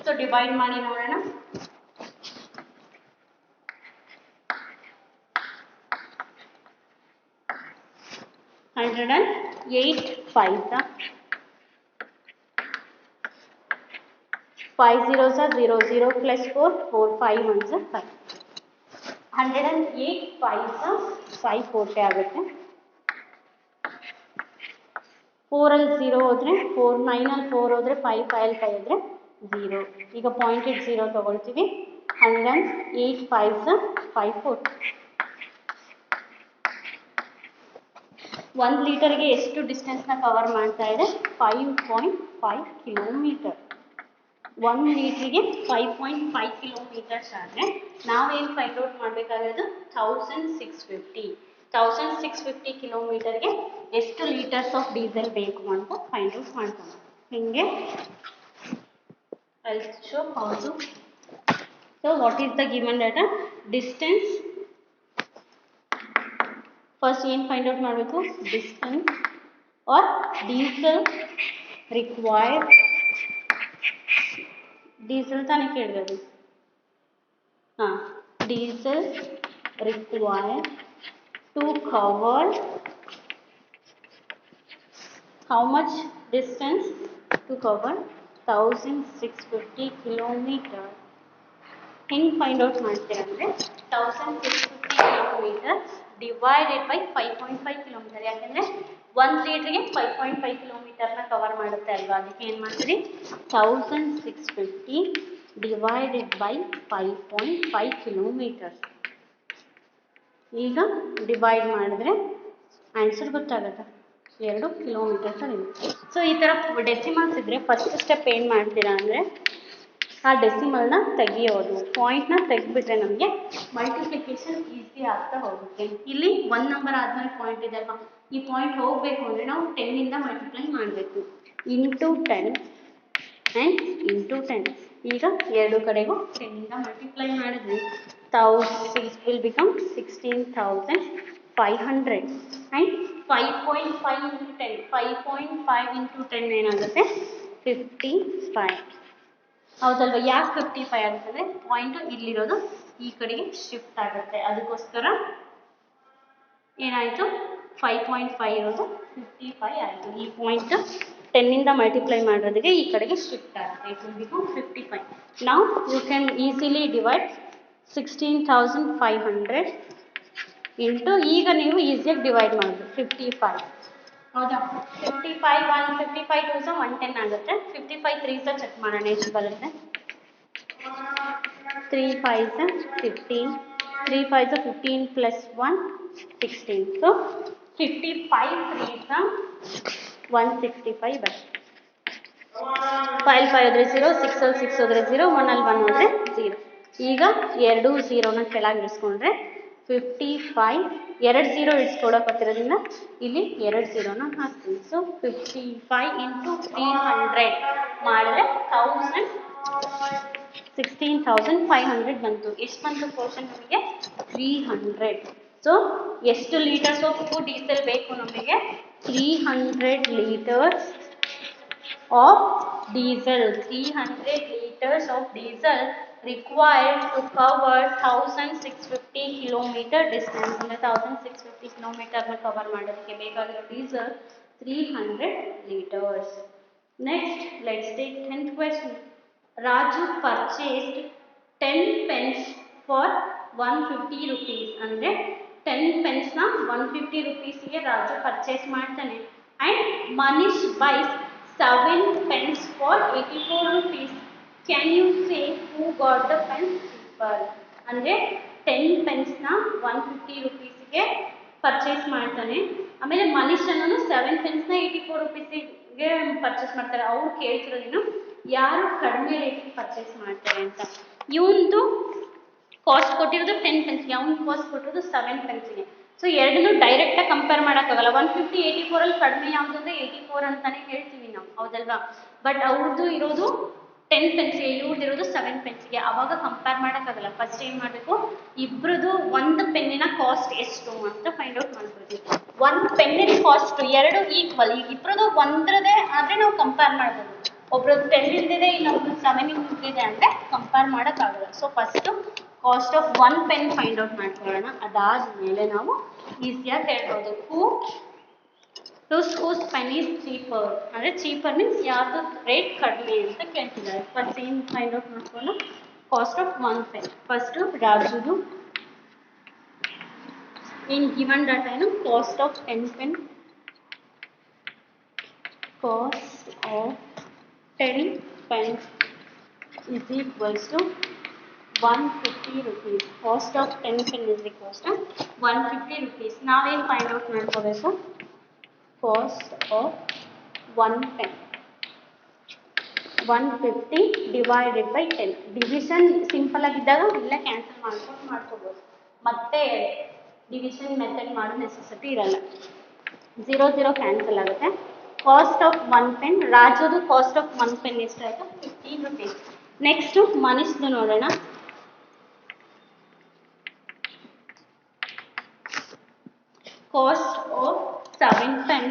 So divide ಮಾಡಿ ನೋಡೋಣ. 108 5s 5 zeros are 0, 0 plus 4, 4, 5 ones are 5. 108 5s 5 4 ಆಗುತ್ತೆ. 4 ಅಲ್ಲಿ 0 ಹೋದರೆ 4, 9 ಅಲ್ಲಿ 4 ಹೋದರೆ 5, 5 ಅಲ್ಲಿ 5 ಹೋದರೆ 0. ಈಗ ಪಾಯಿಂಟೆಡ್ 0 ತಗೊಳ್ತೀವಿ. 108 5s 54. 1 ಲೀಟರ್ಗೆ ಎಷ್ಟು ಡಿಸ್ಟೆನ್ಸ್ನ ಕವರ್ ಮಾಡ್ತಾ ಇದೆ? 5.5 ಕಿಲೋಮೀಟರ್. 1 ಲೀಟ್ರಿಗೆ 5.5 ಕಿಲೋಮೀಟರ್ಸ್ ಆದರೆ ನಾವೇನು ಫೈಂಡ್ ಔಟ್ ಮಾಡಬೇಕಾಗಿರೋದು? 1650 ಕಿಲೋಮೀಟರ್ಗೆ ಎಷ್ಟು ಲೀಟರ್ಸ್ ಆಫ್ ಡೀಸೆಲ್ ಬೇಕು ಅಂತ ಫೈಂಡ್ ಔಟ್ ಮಾಡ್ತಾನೆ. ಹಿಂಗೆ I'll show how to. So what is the given data? Distance. First ಏನು ಫೈಂಡ್ ಔಟ್ ಮಾಡಬೇಕು? Distance or diesel required. Diesel ತಾನೇ ಕೇಳಿರೋದು. ಹಾಂ, diesel required to cover how much distance? To cover 1650 kilometre. ಹೆಂಗೆ find out ಮಾಡ್ತೀರಾ ಅಂದರೆ 1650 kilometre divided by 5.5 kilometre. ಯಾಕೆಂದರೆ 1 ಲೀಟ್ರಿಗೆ 5.5 ಕಿಲೋಮೀಟರ್ನ ಕವರ್ ಮಾಡುತ್ತೆ ಅಲ್ವಾ, ಅದಕ್ಕೆ ಏನು ಮಾಡ್ತೀರಿ? 1650 ಡಿವೈಡೆಡ್ ಬೈ 5.5 ಕಿಲೋಮೀಟರ್. ಈಗ ಡಿವೈಡ್ ಮಾಡಿದ್ರೆ ಆನ್ಸರ್ ಗೊತ್ತಾಗುತ್ತೆ. 2 ಕಿಲೋಮೀಟರ್ಸ್ ಆಗಿದೆ. ಸೊ ಈ ಥರ ಡೆಸಿಮಲ್ಸ್ ಇದ್ದರೆ ಫಸ್ಟ್ ಸ್ಟೆಪ್ ಏನು ಮಾಡ್ತೀರಾ ಅಂದರೆ ಆ ಡೆಸಿಮಲ್ನ ತೆಗಿಯೋದು. ಪಾಯಿಂಟ್ನ ತೆಗೆದ್ಬಿಟ್ರೆ ನಮಗೆ ಮಲ್ಟಿಪ್ಲಿಕೇಶನ್ ಈಸಿ ಆಗ್ತಾ ಹೋಗುತ್ತೆ. ಇಲ್ಲಿ 1 ನಂಬರ್ ಆದಮೇಲೆ ಪಾಯಿಂಟ್ ಇದೆ ಅಲ್ವಾ, ಈ ಪಾಯಿಂಟ್ ಹೋಗಬೇಕು ಅಂದರೆ ನಾವು 10ಇಂದ ಮಲ್ಟಿಪ್ಲೈ ಮಾಡಬೇಕು. Into 10 and into 10. ಈಗ ಎರಡು ಕಡೆಗೂ 10ಇಂದ ಮಲ್ಟಿಪ್ಲೈ ಮಾಡಿದ್ವಿ. 1000 will become 16,500 and 5.5 into 10. 5.5 into 10 ಏನಾಗುತ್ತೆ? 55. ಹೌದಲ್ವ? ಯಾಕೆ 55 ಆಗುತ್ತಂದರೆ ಪಾಯಿಂಟು ಇಲ್ಲಿರೋದು ಈ ಕಡೆಗೆ ಶಿಫ್ಟ್ ಆಗುತ್ತೆ. ಅದಕ್ಕೋಸ್ಕರ ಏನಾಯಿತು? 5.5 ಇರೋದು 55 ಆಯಿತು. ಈ ಪಾಯಿಂಟ್ 10ಇಂದ ಮಲ್ಟಿಪ್ಲೈ ಮಾಡೋದಕ್ಕೆ ಈ ಕಡೆಗೆ ಶಿಫ್ಟ್ ಆಗುತ್ತೆ. It will become 55. Now you can easily divide 16,500 into, ಈಗ ನೀವು ಈಸಿಯಾಗಿ ಡಿವೈಡ್ ಮಾಡಿದ್ರು 55. ಹೌದಾ? 55 1 55 2 110 ಆಗುತ್ತೆ. 55 3 ಚೆಕ್ ಮಾಡೋಣ ಎಷ್ಟು ಬರುತ್ತೆ. 3 5 15, 3 5 15 plus 1 16. ಸೊ 55 3 165 ಬರುತ್ತೆ. 5 5 ಹೋದರೆ 0, 6 ಅಲ್ಲಿ 6 ಹೋದರೆ 0, 1 ಅಲ್ಲಿ 1 ಹೋದರೆ 0. ಈಗ ಎರಡು 0ನ ಕೆಳಗೆ ಇರಿಸ್ಕೊಂಡ್ರೆ 55, 2 0 ಇಳಿಸ್ಕೊಡೋಕ್ಕೋತಿರೋದ್ರಿಂದ ಇಲ್ಲಿ 2 0ನ ಹಾಕ್ತೀವಿ. ಸೊ 55 ಇಂಟು 300 ಮಾಡಿದ್ರೆ 16,500 ಬಂತು. ಎಷ್ಟು ಬಂತು ಪೋರ್ಷನ್ ನಮಗೆ? 300. ಸೊ ಎಷ್ಟು ಲೀಟರ್ಸ್ ಆಫ್ ಡೀಸೆಲ್ ಬೇಕು ನಮಗೆ? 300 litres of diesel. 300 liters of diesel required to cover 1650 kilometer distance. ಅಂದರೆ 1650 ಕಿಲೋಮೀಟರ್ನ ಕವರ್ ಮಾಡೋದಕ್ಕೆ ಬೇಕಾಗಿರೋ diesel 300 liters. Next, let's take 10th question. Raju purchased 10 pens for 150 rupees. ಅಂದರೆ 10 ಪೆನ್ಸ್ನ 150 rupeesಗೆ ರಾಜು ಪರ್ಚೇಸ್ ಮಾಡ್ತಾನೆ. And Manish buys 7 pens for 84 rupees. Can you say who got the pens cheaper? ಅಂದರೆ 10 ಪೆನ್ಸ್ನ 150 rupeesಗೆ purchase ಮಾಡ್ತಾನೆ. ಆಮೇಲೆ ಮನೀಶ್ ಅನ್ನೋನು 7 ಪೆನ್ಸ್ನ 84 rupeesಗೆ purchase ಮಾಡ್ತಾರೆ. ಅವ್ರು ಕೇಳ್ತಿರೋದೇನು, ಯಾರು ಕಡಿಮೆ ರೇಟಿಗೆ ಪರ್ಚೇಸ್ ಮಾಡ್ತಾರೆ ಅಂತ. ಇವಂದು ಕಾಸ್ಟ್ ಕೊಟ್ಟಿರೋದು 10 ಪೆನ್ಸ್ಗೆ, ಅವ್ನು ಕಾಸ್ಟ್ ಕೊಟ್ಟಿರೋದು 7 ಪೆನ್ಸ್ಗೆ. ಸೊ ಎರಡನ್ನೂ ಡೈರೆಕ್ಟಾಗಿ ಕಂಪೇರ್ ಮಾಡೋಕ್ಕಾಗಲ್ಲ. 150 84 ಕಡಿಮೆ ಯಾವುದು ಅಂದರೆ 84 ಅಂತಾನೆ ಹೇಳ್ತೀವಿ ನಾವು, ಹೌದಲ್ವಾ? ಬಟ್ ಅವ್ರದ್ದು ಇರೋದು 10 ಪೆನ್ಸ್ಗೆ, ಇವ್ರದ್ದಿರೋದು 7 ಪೆನ್ಸ್ಗೆ. ಆವಾಗ ಕಂಪೇರ್ ಮಾಡೋಕ್ಕಾಗಲ್ಲ. ಫಸ್ಟ್ ಏನು ಮಾಡಬೇಕು, ಇಬ್ಬರದು ಒಂದು ಪೆನ್ನಿನ ಕಾಸ್ಟ್ ಎಷ್ಟು ಅಂತ ಫೈಂಡ್ ಔಟ್ ಮಾಡ್ಕೊಳ್ತೀವಿ. ಒಂದು ಪೆನ್ನಿನ ಕಾಸ್ಟ್ ಎರಡು ಈಕ್ವಲ್. ಈಗ ಇಬ್ಬರದು ಒಂದರದೇ ಆದರೆ ನಾವು ಕಂಪೇರ್ ಮಾಡ್ಬೋದು. ಒಬ್ರದ್ದು 10 ಇಲ್ದಿದೆ, ಇನ್ನೊಬ್ರದ್ದು 7 ಇಲ್ದಿದೆ ಅಂದರೆ ಕಂಪೇರ್ ಮಾಡೋಕ್ಕಾಗಲ್ಲ. So first cost of 1 pen find out ಮಾಡ್ಕೊಳ್ಳೋಣ. ಅದಾದಮೇಲೆ ನಾವು ಈಸಿಯಾಗಿ ಹೇಳ್ಬೋದು whose pen is cheaper. ಅಂದರೆ ಚೀಪರ್ ಮೀನ್ಸ್ ಯಾರ್ದು ರೇಟ್ ಕಡಿಮೆ ಅಂತ ಕೇಳ್ತಿದ್ದಾರೆ. ಫಸ್ಟ್ ಏನು ಫೈಂಡ್ ಔಟ್ ಮಾಡ್ಕೊಳ್ಳೋಣ, ಕಾಸ್ಟ್ ಆಫ್ 1 ಪೆನ್. ಫಸ್ಟು ರಾಜುದು ಇನ್ ಗಿವನ್ ಡಾಟಾ ಏನು, cost of 10 pen, cost of 10 pen is equals to 150 rupees. Cost of 10 pen is equals to 150 rupees. ನಾವೇನು ಫೈಂಡ್ ಔಟ್ ಮಾಡ್ಕೋಬೇಕು? Cost of 1 pen 150 divided by 10. Division simple ಆಗಿದ್ದಾಗ ಇಲ್ಲ cancel ಮಾಡ್ಕೋಬೋದು. ಮತ್ತೆ division method ಮಾಡೋ necessity ಇರಲ್ಲ. 0 0 cancel ಆಗುತ್ತೆ. Cost of 1 pen, ರಾಜುದು ಕಾಸ್ಟ್ ಆಫ್ 1 ಪೆನ್ ಎಷ್ಟಾಯಿತು? 15 rupees. ನೆಕ್ಸ್ಟು ಮನೀಶ್ದು ನೋಡೋಣ. Cost of 7 pen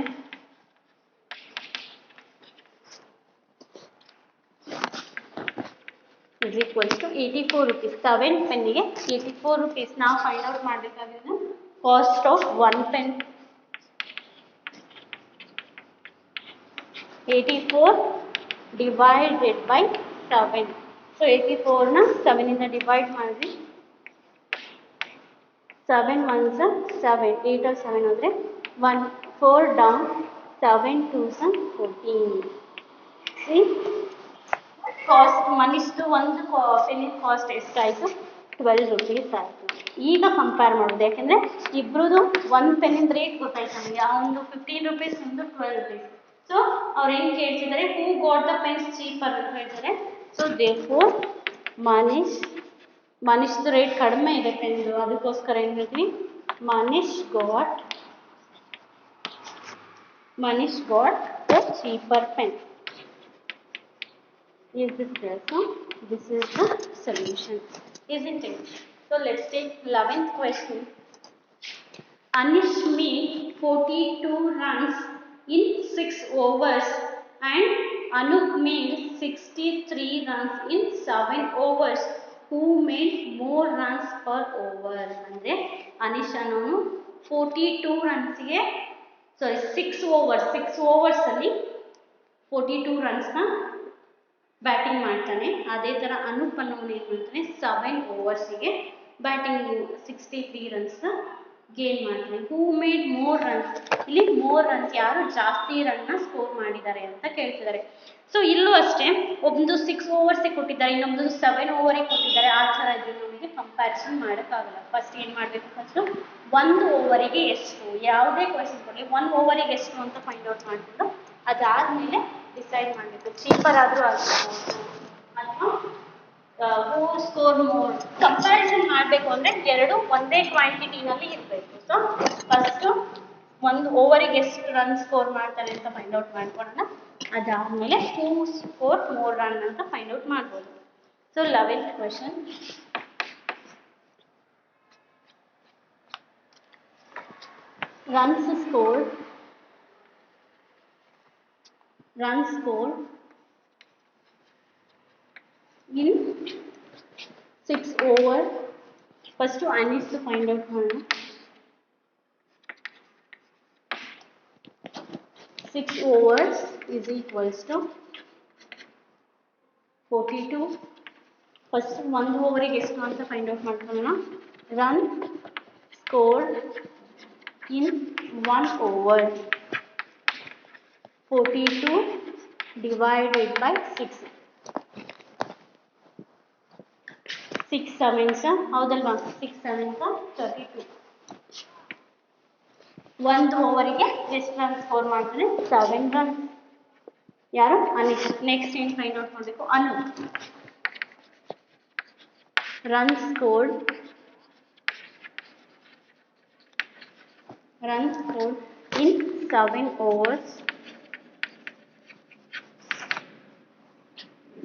is equals to 84 rupees. 7 ಪೆನ್ನಿಗೆ 84 rupees. ನಾವು ಫೈಂಡ್ ಔಟ್ ಮಾಡಬೇಕಾಗಿರೋದು cost of 1 pen 84 divided by 7. So 84ನ 7ಇಂದ ಡಿವೈಡ್ ಮಾಡಿದ್ವಿ. 7 1s 7, 8 7 ಹೋದರೆ 1 4 ಡೌನ್, 7 2s 14. ಸಿ ಕಾಸ್ಟ್ ಮನಿಷ್ಟು ಒಂದು ಪೆನ್ನಿನ ಕಾಸ್ಟ್ ಎಷ್ಟಾಯಿತು? 12 rupees ಆಯಿತು. ಈಗ ಕಂಪೇರ್ ಮಾಡೋದು, ಯಾಕೆಂದರೆ ಇಬ್ಬರದು ಒಂದು ಪೆನ್ನಿನ ರೇಟ್ ಗೊತ್ತಾಯ್ತು ನಮಗೆ. ಆ ಒಂದು 15 rupees, ಒಂದು 12 rupees. ಸೊ ಅವ್ರು ಏನು ಕೇಳ್ತಿದ್ದಾರೆ? Who got the pens cheaper ಅಂತ ಹೇಳ್ತಾರೆ. ಸೊ ದೇರ್ಫೋರ್ ಮನೀಶ್ದು ರೇಟ್ ಕಡಿಮೆ ಇದೆ ಪೆನ್ದು, ಅದಕ್ಕೋಸ್ಕರ ಏನು ಹೇಳ್ತೀನಿ? Manish got the cheaper pen. Is this clear? So this is the solution, isn't it? So let's take 11th question. Anish made 42 runs in 6 overs and Anup made 63 runs in 7 overs. Who made more runs per over? ಅಂದರೆ ಅನಿಶ್ ಅನ್ನೋನು 42 ರನ್ಸ್ಗೆ ಸಾರಿ 6 overs ಅಲ್ಲಿ 42 ರನ್ಸ್ನ batting ಮಾಡ್ತಾನೆ. ಅದೇ ಥರ ಅನೂಪ್ ಅನ್ನೋನು ಏನು ಮಾಡ್ತಾನೆ? 7 ಓವರ್ಸಿಗೆ batting 63 ರನ್ಸ್ನ gain ಮಾಡ್ತಾನೆ. ಹೂ ಮೇಡ್ ಮೋರ್ ರನ್ಸ್? ಇಲ್ಲಿ ಮೋರ್ ರನ್ಸ್, ಯಾರು ಜಾಸ್ತಿ ರನ್ನ ಸ್ಕೋರ್ ಮಾಡಿದ್ದಾರೆ ಅಂತ ಕೇಳ್ತಿದ್ದಾರೆ. ಸೊ ಇಲ್ಲೂ ಅಷ್ಟೇ, ಒಂದು 6 ಓವರ್ಸಿಗೆ ಕೊಟ್ಟಿದ್ದಾರೆ, ಇನ್ನೊಂದು 7 ಓವರಿಗೆ ಕೊಟ್ಟಿದ್ದಾರೆ. ಆ ಥರ ಇದ್ರೆ ನಮಗೆ ಕಂಪ್ಯಾರಿಸನ್ ಮಾಡೋಕ್ಕಾಗಲ್ಲ. ಫಸ್ಟ್ ಏನು ಮಾಡಬೇಕು? ಫಸ್ಟು 1 ಓವರಿಗೆ ಎಷ್ಟು, ಯಾವುದೇ ಕ್ವೆಶನ್ ಕೊಡಲಿ 1 ಓವರಿಗೆ ಎಷ್ಟು ಅಂತ ಫೈಂಡ್ ಔಟ್ ಮಾಡಿಕೊಂಡು ಅದಾದಮೇಲೆ ಡಿಸೈಡ್ ಮಾಡಬೇಕು. ಚೀಪರ್ ಆದರೂ ಆಗ್ಬೋದು ಅಥವಾ ಹೂ ಸ್ಕೋರ್ ಮೋರ್. ಕಂಪ್ಯಾರಿಸನ್ ಮಾಡಬೇಕು ಅಂದರೆ ಎರಡು ಒಂದೇ ಕ್ವಾಂಟಿಟಿನಲ್ಲಿ ಇರಬೇಕು. ಸೊ ಫಸ್ಟು 1 ಓವರಿಗೆ ಎಷ್ಟು ರನ್ ಸ್ಕೋರ್ ಮಾಡ್ತಾರೆ ಅಂತ ಫೈಂಡ್ ಔಟ್ ಮಾಡ್ಕೊಳ್ಳೋಣ. ಅದಾದಮೇಲೆ ಹೂ ಸ್ಕೋರ್ ಮೋರ್ ರನ್ ಅಂತ ಫೈಂಡ್ ಔಟ್ ಮಾಡ್ಬೋದು. So 11th question. runs scored in 6 overs. First I need to find out one. 6 overs is equals to 42. First 1 over ಗೆ ಎಷ್ಟು ಅಂತ find out ಮಾಡ್ಕೊಳ್ಳೋಣ. Run scored in 1 over 42 divided by 6. 6 sevens ಹೌದಲ್ವಾ? 6 sevens 32. 1 ಓವರಿಗೆ ಎಷ್ಟು run score ಮಾಡ್ತಾನೆ? 7 runs. ಯಾರು? Anish. Next ಏನು find out ಮಾಡಬೇಕು? ಅನು. Run scored in 7 overs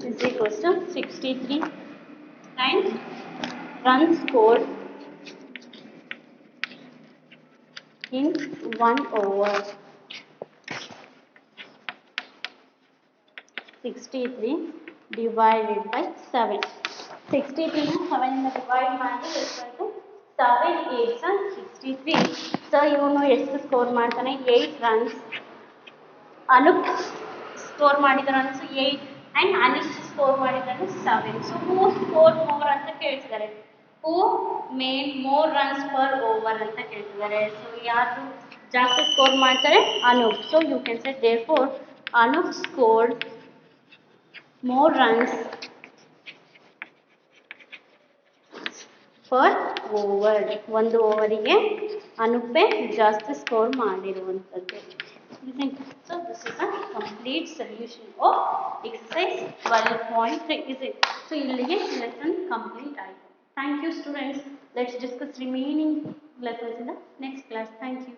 is equals to 63 and run scored in 1 over 63 divided by 7. 63 ನ 7 ಇಂದ ಡಿವೈಡ್ ಮಾಡಿ ಎಷ್ಟು? 7 8s 63. ಸೊ ಇವನು ಎಷ್ಟು ಸ್ಕೋರ್ ಮಾಡ್ತಾನೆ? 8 ರನ್ಸ್. ಅನುಪ್ ಸ್ಕೋರ್ ಮಾಡಿದ ರನ್ಸ್ 8 ಆ್ಯಂಡ್ ಅನಿಶ್ ಸ್ಕೋರ್ ಮಾಡಿದ runs 7. So who score more ಅಂತ ಕೇಳ್ತಿದ್ದಾರೆ. Who made more runs per over ಅಂತ ಕೇಳ್ತಿದ್ದಾರೆ. ಸೊ ಯಾರು ಜಾಸ್ತಿ ಸ್ಕೋರ್ ಮಾಡ್ತಾರೆ? Anoop. So you can say therefore Anoop scored more runs for over, ಒಂದು ಓವರಿಗೆ ಅನುಪೆ ಜಾಸ್ತಿ ಸ್ಕೋರ್ ಮಾಡಿರುವಂಥದ್ದು. So this is a complete solution of exercise 12.3, is it? So ಇಲ್ಲಿಗೆ lesson complete ಆಯಿತು. Thank you students. Let's discuss remaining lessons in the next class. Thank you.